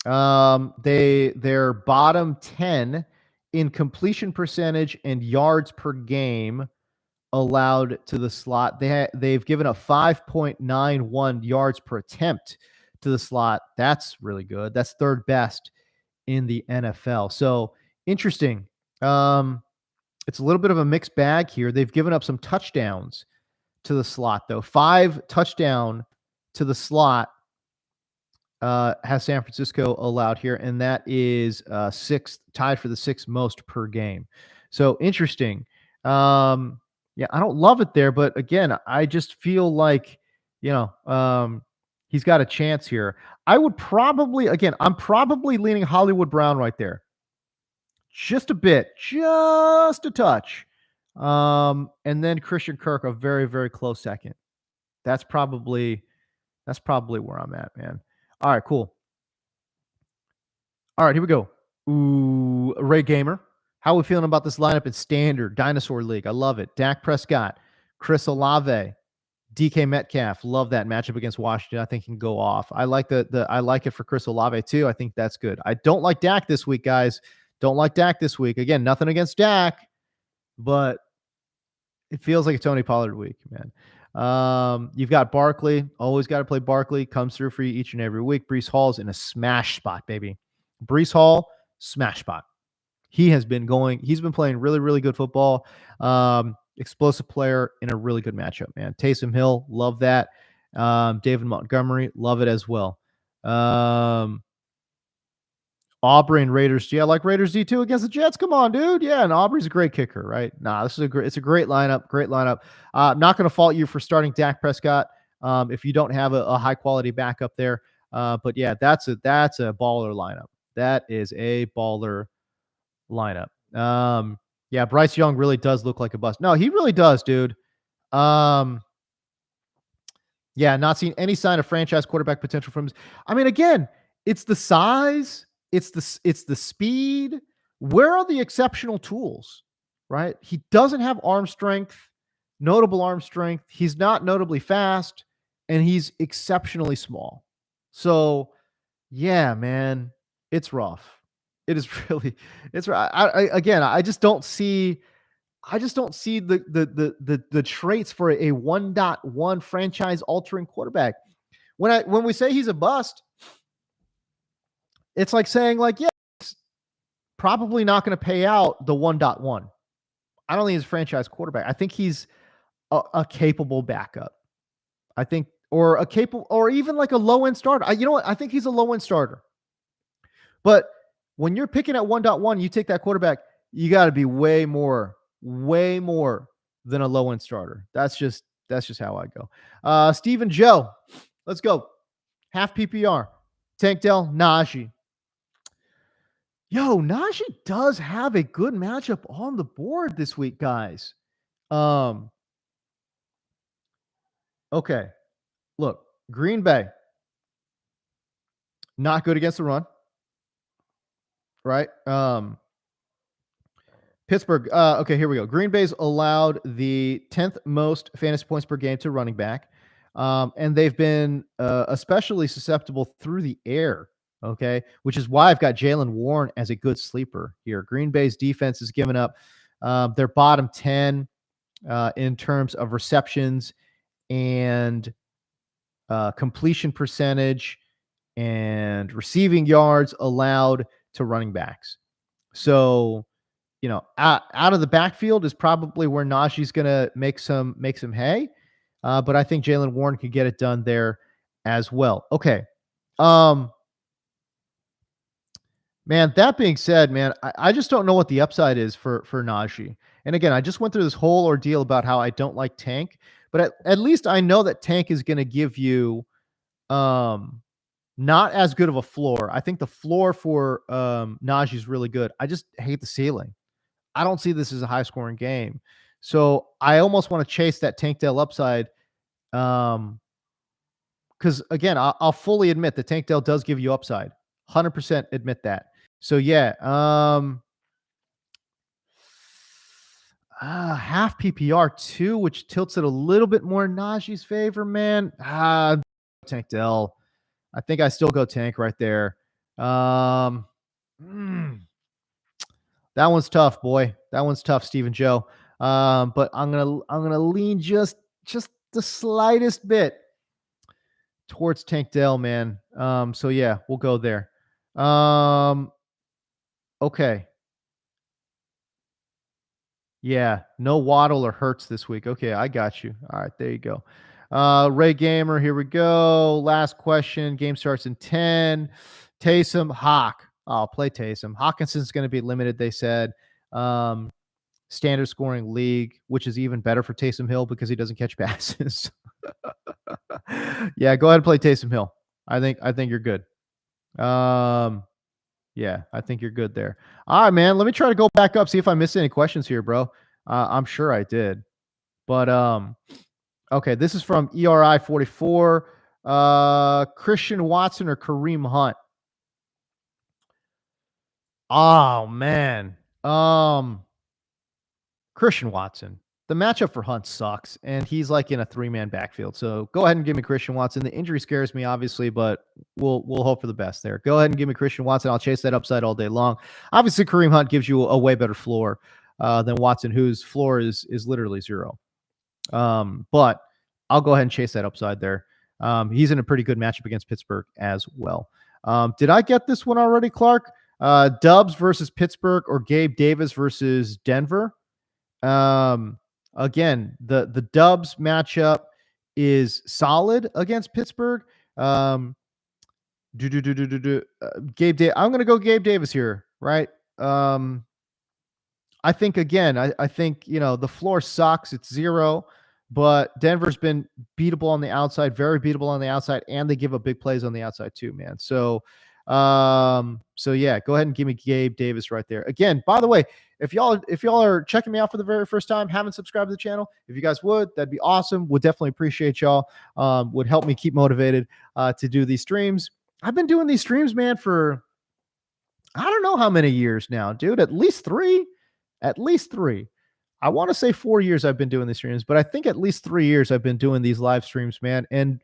They're bottom 10 in completion percentage and yards per game allowed to the slot. They've given a 5.91 yards per attempt to the slot. That's really good. That's third best in the NFL. So interesting. It's a little bit of a mixed bag here. They've given up some touchdowns to the slot, though. 5 touchdown to the slot has San Francisco allowed here, and that is sixth, tied for the 6th most per game. So interesting. I don't love it there, but again, I just feel like you know, he's got a chance here. I would probably, again, I'm probably leaning Hollywood Brown right there. Just a bit, just a touch. And then Christian Kirk, a very, very close second. That's probably that's probably where I'm at, man. All right, cool. All right, here we go. Ooh, Ray Gamer. How are we feeling about this lineup in standard Dinosaur League? I love it. Dak Prescott, Chris Olave, DK Metcalf. Love that matchup against Washington. I think he can go off. I like I like it for Chris Olave too. I think that's good. I don't like Dak this week, guys. Don't like Dak this week. Again, nothing against Dak, but it feels like a Tony Pollard week, man. You've got Barkley. Always got to play Barkley. Comes through for you each and every week. Brees Hall's in a smash spot, baby. Brees Hall, smash spot. He's been playing really, really good football. Explosive player in a really good matchup, man. Taysom Hill, love that. David Montgomery, love it as well. Aubrey and Raiders. Yeah, I like Raiders D2 against the Jets. Come on, dude. Yeah, and Aubrey's a great kicker, right? Nah, it's a great lineup. Great lineup. Not going to fault you for starting Dak Prescott if you don't have a high quality backup there. But yeah, that's a baller lineup. That is a baller lineup. Yeah, Bryce Young really does look like a bust. No, he really does, dude. Um, yeah, not seeing any sign of franchise quarterback potential from him. I mean, again, it's the size, it's the speed. Where are the exceptional tools? Right? He doesn't have arm strength, notable arm strength. He's not notably fast, and he's exceptionally small. So, yeah, man, it's rough. It is really, it's right. Again, I just don't see the traits for a 1.1 franchise altering quarterback. When we say he's a bust, it's like saying like, yeah, it's probably not going to pay out the 1.1. I don't think he's a franchise quarterback. I think he's a capable backup. I think or a capable or even like a low end starter. You know what? I think he's a low end starter. But when you're picking at 1.1, you take that quarterback, you got to be way more than a low end starter. That's just how I go. Stephen Joe, let's go. Half PPR. Tank Dell, Najee. Yo, Najee does have a good matchup on the board this week, guys. Okay. Look, Green Bay, not good against the run, right? Pittsburgh. Okay, here we go. Green Bay's allowed the 10th most fantasy points per game to running back. And they've been especially susceptible through the air. Okay, which is why I've got Jalen Warren as a good sleeper here. Green Bay's defense has given up their bottom 10 in terms of receptions and completion percentage and receiving yards allowed to running backs. So, you know, out of the backfield is probably where Najee's going to make some hay. But I think Jalen Warren could get it done there as well. Okay. Man, that being said, man, I just don't know what the upside is for Najee. And again, I just went through this whole ordeal about how I don't like Tank, but at least I know that Tank is going to give you not as good of a floor. I think the floor for Najee is really good. I just hate the ceiling. I don't see this as a high scoring game. So I almost want to chase that Tank Dell upside. Because again, I'll fully admit that Tank Dell does give you upside. 100% admit that. So yeah, half PPR too, which tilts it a little bit more in Najee's favor, man. Tank Dell. I think I still go Tank right there. That one's tough, boy. That one's tough, Stephen Joe. But I'm gonna lean just the slightest bit towards Tank Dell, man. So yeah, we'll go there. Okay. Yeah, no Waddle or Hurts this week. Okay, I got you. All right, there you go. Ray Gamer, here we go. Last question. Game starts in 10. Taysom, Hawk. I'll play Taysom. Hawkinson's going to be limited, they said. Standard scoring league, which is even better for Taysom Hill because he doesn't catch passes. Yeah, go ahead and play Taysom Hill. I think you're good. Um, yeah, I think you're good there. All right, man. Let me try to go back up, see if I missed any questions here, bro. I'm sure I did. But okay, this is from ERI 44. Christian Watson or Kareem Hunt? Oh man. Um Christian Watson. The matchup for Hunt sucks, and he's like in a three-man backfield. So go ahead and give me Christian Watson. The injury scares me, obviously, but we'll hope for the best there. Go ahead and give me Christian Watson. I'll chase that upside all day long. Obviously, Kareem Hunt gives you a way better floor than Watson, whose floor is literally zero. But I'll go ahead and chase that upside there. He's in a pretty good matchup against Pittsburgh as well. Did I get this one already, Clark? Dubs versus Pittsburgh or Gabe Davis versus Denver? Um, Again, the Dubs matchup is solid against Pittsburgh. Um, Gabe, I'm going to go Gabe Davis here, right? Um, I think again, I think the floor sucks. It's zero, but Denver's been beatable on the outside, very beatable on the outside, and they give up big plays on the outside too, man. So yeah, go ahead and give me Gabe Davis right there. Again, by the way, if y'all are checking me out for the very first time, haven't subscribed to the channel, if you guys would, that'd be awesome. Would definitely appreciate y'all. Would help me keep motivated to do these streams. I've been doing these streams, man, for I don't know how many years now, dude. At least three. At least three. I want to say 4 years I've been doing these streams, but I think at least 3 years I've been doing these live streams, man. And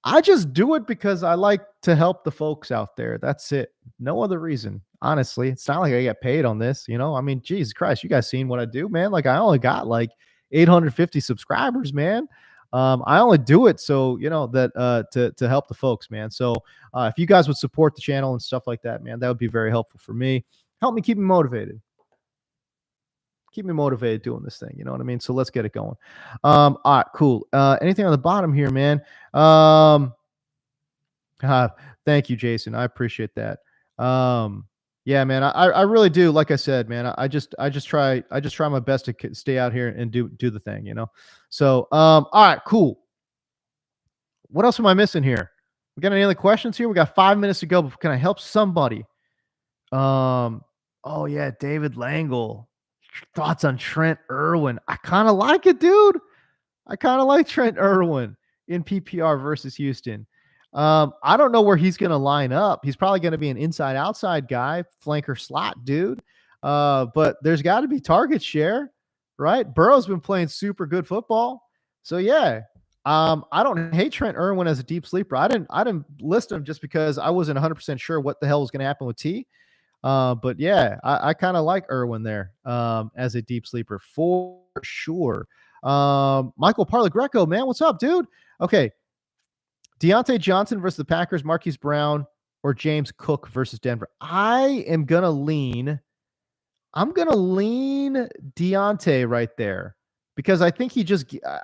I just do it because I like to help the folks out there. That's it. No other reason. Honestly, it's not like I get paid on this. I mean, Jesus Christ, you guys seen what I do, man? Like I only got like 850 subscribers, man. I only do it so that to help the folks, man. So if you guys would support the channel and stuff like that, man, that would be very helpful for me. Help me keep me motivated. Keep me motivated doing this thing. You know what I mean? So let's get it going. All right, cool. Anything on the bottom here, man? Um, Thank you, Jason. I appreciate that. Yeah, man, I really do. Like I said, man, I just try my best to stay out here and do the thing. So, all right, cool. What else am I missing here? We got any other questions here? We got 5 minutes to go. But can I help somebody? Oh yeah, David Langle. Thoughts on Trent Irwin? I kind of like it, dude. I kind of like Trent Irwin in PPR versus Houston. I don't know where he's going to line up. He's probably going to be an inside outside guy, flanker slot dude. But there's got to be target share, right? Burrow's been playing super good football. So yeah. I don't hate Trent Irwin as a deep sleeper. I didn't list him just because I wasn't 100% sure what the hell was going to happen with T. But yeah, I kind of like Irwin there as a deep sleeper for sure. Michael Parla Greco, man, what's up, dude? Okay, Deontay Johnson versus the Packers, Marquise Brown or James Cook versus Denver. I'm gonna lean Deontay right there because I think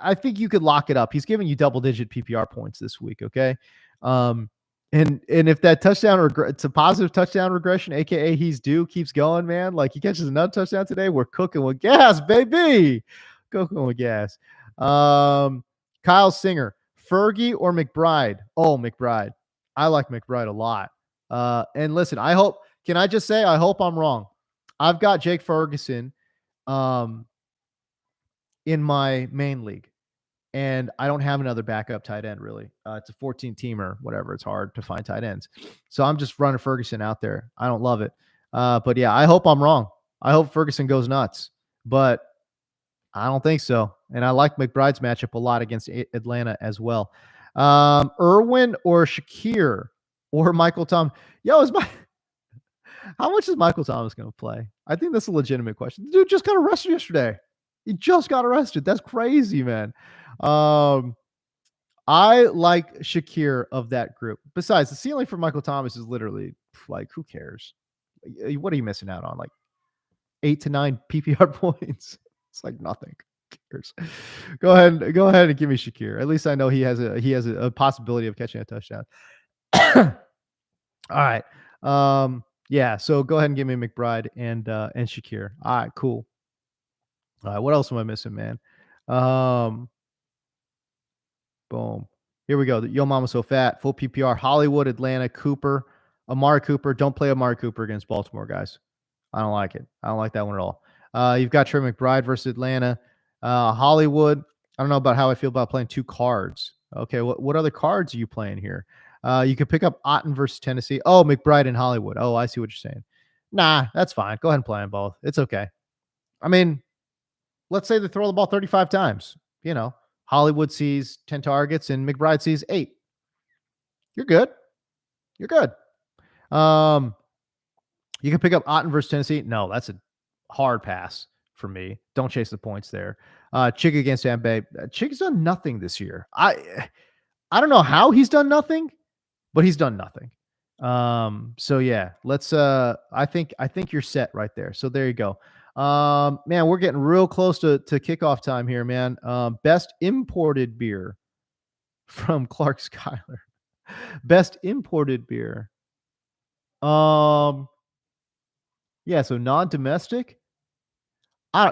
I think you could lock it up. He's giving you double-digit PPR points this week. Okay. And if that touchdown it's a positive touchdown regression, aka he's due, keeps going, man. Like he catches another touchdown today, we're cooking with gas, baby. Cooking with gas. Kyle Singer, Fergie or McBride? Oh, McBride. I like McBride a lot. And listen, can I just say I hope I'm wrong. I've got Jake Ferguson in my main league. And I don't have another backup tight end, really. It's a 14-teamer, whatever. It's hard to find tight ends. So I'm just running Ferguson out there. I don't love it. But yeah, I hope I'm wrong. I hope Ferguson goes nuts. But I don't think so. And I like McBride's matchup a lot against Atlanta as well. Irwin or Shakir or Michael Thomas? Yo, how much is Michael Thomas going to play? I think that's a legitimate question. The dude just got arrested yesterday. He just got arrested. That's crazy, man. I like Shakir of that group. Besides, the ceiling for Michael Thomas is literally like, who cares? What are you missing out on? Like 8 to 9 PPR points. It's like nothing. Who cares? Go ahead and give me Shakir. At least I know he has a possibility of catching a touchdown. All right. Yeah, so go ahead and give me McBride and Shakir. All right, cool. All right, what else am I missing, man? Boom. Here we go. Yo Mama So Fat, full PPR, Hollywood, Atlanta, Cooper, Amari Cooper. Don't play Amari Cooper against Baltimore, guys. I don't like it. I don't like that one at all. You've got Trey McBride versus Atlanta. Hollywood. I don't know about how I feel about playing two cards. Okay, what other cards are you playing here? You could pick up Otten versus Tennessee. Oh, McBride and Hollywood. Oh, I see what you're saying. Nah, that's fine. Go ahead and play them both. It's okay. I mean, let's say they throw the ball 35 times. You know, Hollywood sees 10 targets and McBride sees 8. You're good. You're good. You can pick up Otten versus Tennessee. No, that's a hard pass for me. Don't chase the points there. Chick against Tampa. Chick's done nothing this year. I don't know how he's done nothing, but he's done nothing. So yeah, let's I think you're set right there. So there you go. Man, we're getting real close to kickoff time here, man. Best imported beer from Clark Schuyler. Best imported beer. Yeah, so non-domestic.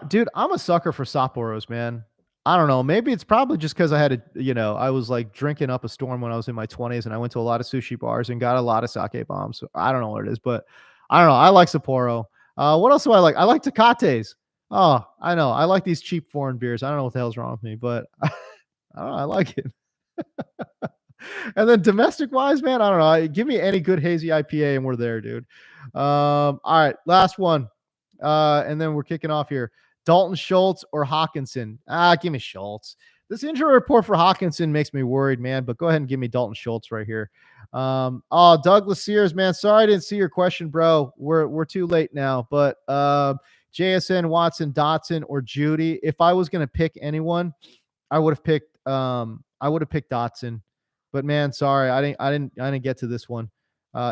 Dude, I'm a sucker for Sapporos, man. I don't know. Maybe it's probably just because I had I was like drinking up a storm when I was in my 20s, and I went to a lot of sushi bars and got a lot of sake bombs. So I don't know what it is, but I don't know. I like Sapporo. What else do I like? I like Tecates. Oh, I know. I like these cheap foreign beers. I don't know what the hell's wrong with me, but I don't know. I like it. And then domestic wise, man, I don't know. Give me any good hazy IPA and we're there, dude. All right, last one. And then we're kicking off here. Dalton Schultz or Hawkinson? Give me Schultz. This injury report for Hawkinson makes me worried, man. But go ahead and give me Dalton Schultz right here. Douglas Sears, man. Sorry I didn't see your question, bro. We're too late now. But JSN, Watson, Dotson, or Judy. If I was gonna pick anyone, I would have picked Dotson. But man, sorry, I didn't get to this one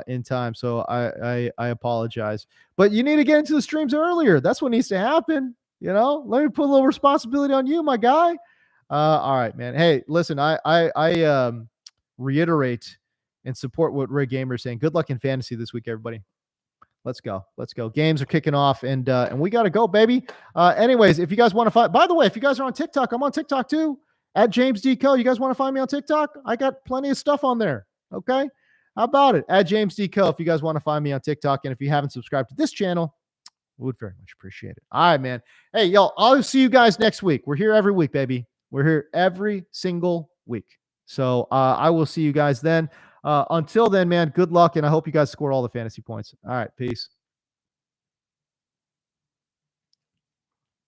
in time, so I apologize. But you need to get into the streams earlier. That's what needs to happen. Let me put a little responsibility on you, my guy. All right, man. Hey, listen, I reiterate and support what Ray Gamer is saying. Good luck in fantasy this week, everybody. Let's go. Games are kicking off, and we got to go, baby. Anyways, if you guys want to find, by the way, if you guys are on TikTok, I'm on TikTok too. At James D. Co. You guys want to find me on TikTok? I got plenty of stuff on there. Okay. How about it? At James D. Co. If you guys want to find me on TikTok. And if you haven't subscribed to this channel, would very much appreciate it. All right, man. Hey, y'all, I'll see you guys next week. We're here every week, baby. We're here every single week. So I will see you guys then. Until then, man, good luck. And I hope you guys score all the fantasy points. All right. Peace.